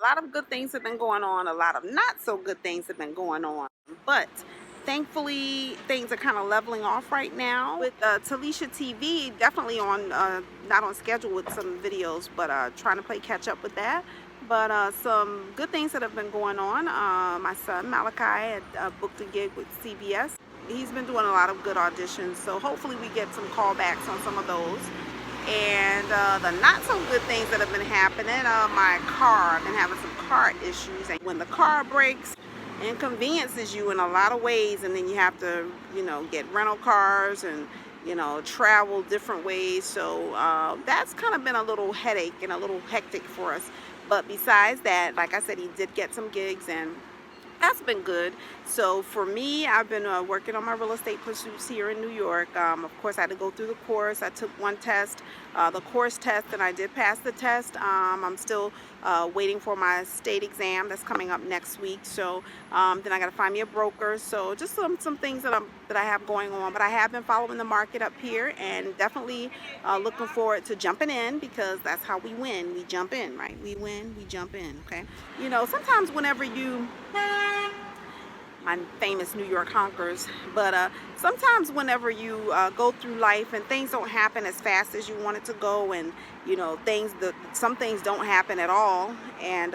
A lot of good things have been going on. A lot of not so good things have been going on. But thankfully, things are kind of leveling off right now. With TeleciaTV, definitely on, not on schedule with some videos, but trying to play catch up with that. But some good things that have been going on. My son Malachi had booked a gig with CBS. He's been doing a lot of good auditions, so hopefully we get some callbacks on some of those. And the not so good things that have been happening, my car, I've been having some car issues, and when the car breaks, it inconveniences you in a lot of ways, and then you have to, get rental cars and, travel different ways. So that's kind of been a little headache and a little hectic for us. But besides that, like I said, he did get some gigs, and that's been good. So for me, I've been working on my real estate pursuits here in New York. Of course, I had to go through the course. I took one test, the course test, and I did pass the test. I'm still waiting for my state exam that's coming up next week. So then I got to find me a broker. So just some things that I have going on. But I have been following the market up here, and definitely looking forward to jumping in, because that's how we win. We jump in, right? We win, we jump in. Okay. Sometimes whenever you, my famous New York honkers, but sometimes whenever you go through life and things don't happen as fast as you want it to go, and some things don't happen at all, and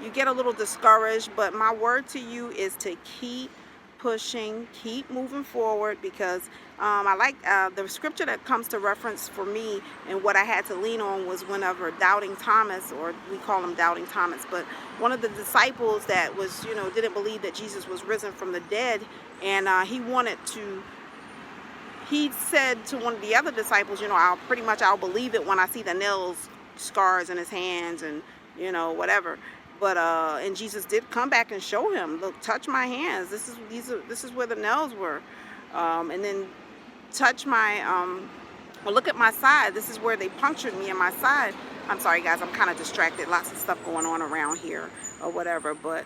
you get a little discouraged. But my word to you is to keep pushing, keep moving forward, because I like the scripture that comes to reference for me, and what I had to lean on was whenever doubting Thomas, or we call him doubting Thomas, but one of the disciples that was, didn't believe that Jesus was risen from the dead, and he said to one of the other disciples, I'll believe it when I see the nails, scars in his hands, and whatever. But and Jesus did come back and show him, look, touch my hands. This is where the nails were, and then touch my well, look at my side. This is where they punctured me in my side. I'm sorry, guys. I'm kind of distracted. Lots of stuff going on around here or whatever. But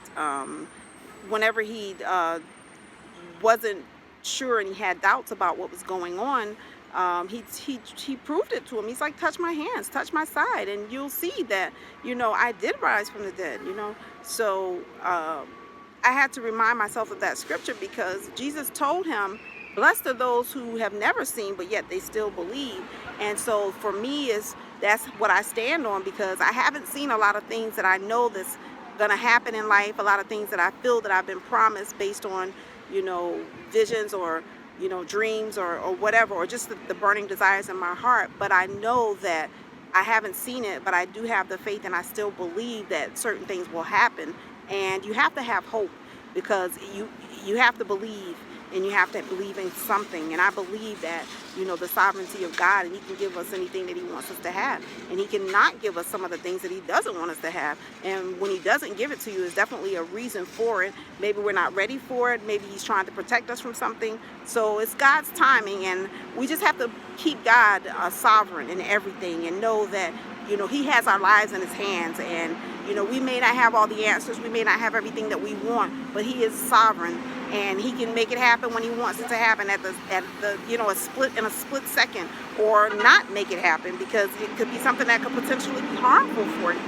whenever he wasn't sure and he had doubts about what was going on, he proved it to him. He's like, touch my hands, touch my side, and you'll see that, I did rise from the dead, So I had to remind myself of that scripture, because Jesus told him, blessed are those who have never seen, but yet they still believe. And so for me, that's what I stand on, because I haven't seen a lot of things that I know that's gonna happen in life, a lot of things that I feel that I've been promised based on, visions, or dreams, or whatever, or just the burning desires in my heart. But I know that I haven't seen it, but I do have the faith, and I still believe that certain things will happen. And you have to have hope, because you have to believe, and you have to believe in something. And I believe that, the sovereignty of God, and he can give us anything that he wants us to have, and he cannot give us some of the things that he doesn't want us to have. And when he doesn't give it to you, there's definitely a reason for it. Maybe we're not ready for it. Maybe he's trying to protect us from something. So it's God's timing, and we just have to keep God sovereign in everything, and know that, he has our lives in his hands. And we may not have all the answers, we may not have everything that we want, but he is sovereign, and he can make it happen when he wants it to happen in a split second, or not make it happen, because it could be something that could potentially be harmful for you.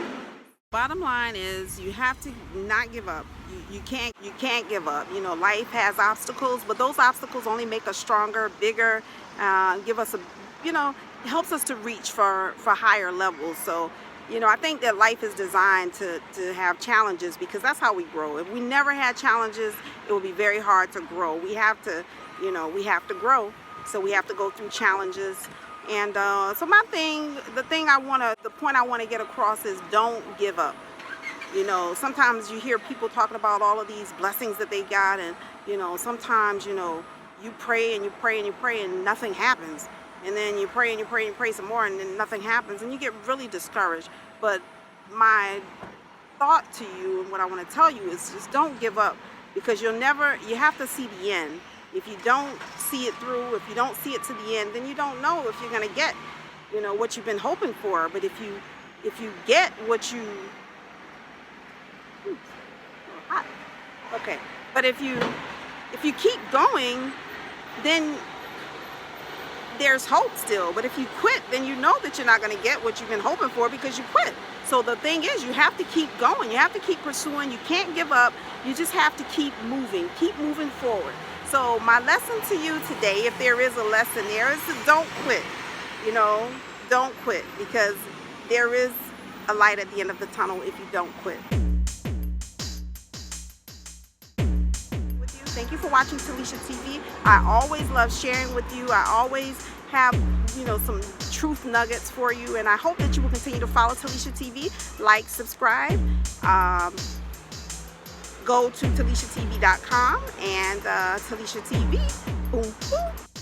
Bottom line is, you have to not give up. You can't give up. Life has obstacles, but those obstacles only make us stronger, bigger, give us helps us to reach for higher levels. So I think that life is designed to have challenges, because that's how we grow. If we never had challenges, it would be very hard to grow. We have to grow, so we have to go through challenges. And so the point I want to get across is, don't give up. Sometimes you hear people talking about all of these blessings that they got, and sometimes you pray and you pray and you pray, and nothing happens. And then you pray and you pray and you pray some more, and then nothing happens, and you get really discouraged. But my thought to you, and what I want to tell you, is just don't give up, because you have to see the end. If you don't see it through, if you don't see it to the end, then you don't know if you're going to get, what you've been hoping for. But if you get what you, hot. Okay. But if you keep going, then there's hope still. But if you quit, then you know that you're not going to get what you've been hoping for because you quit. So the thing is, you have to keep going. You have to keep pursuing. You can't give up. You just have to keep moving forward. So my lesson to you today, if there is a lesson there, is to don't quit. You know, don't quit, because there is a light at the end of the tunnel if you don't quit. Thank you for watching TeleciaTV. I always love sharing with you. I always have, some truth nuggets for you, and I hope that you will continue to follow TeleciaTV. Like, subscribe. Go to TeleciaTV.com and TeleciaTV. Boom, boom.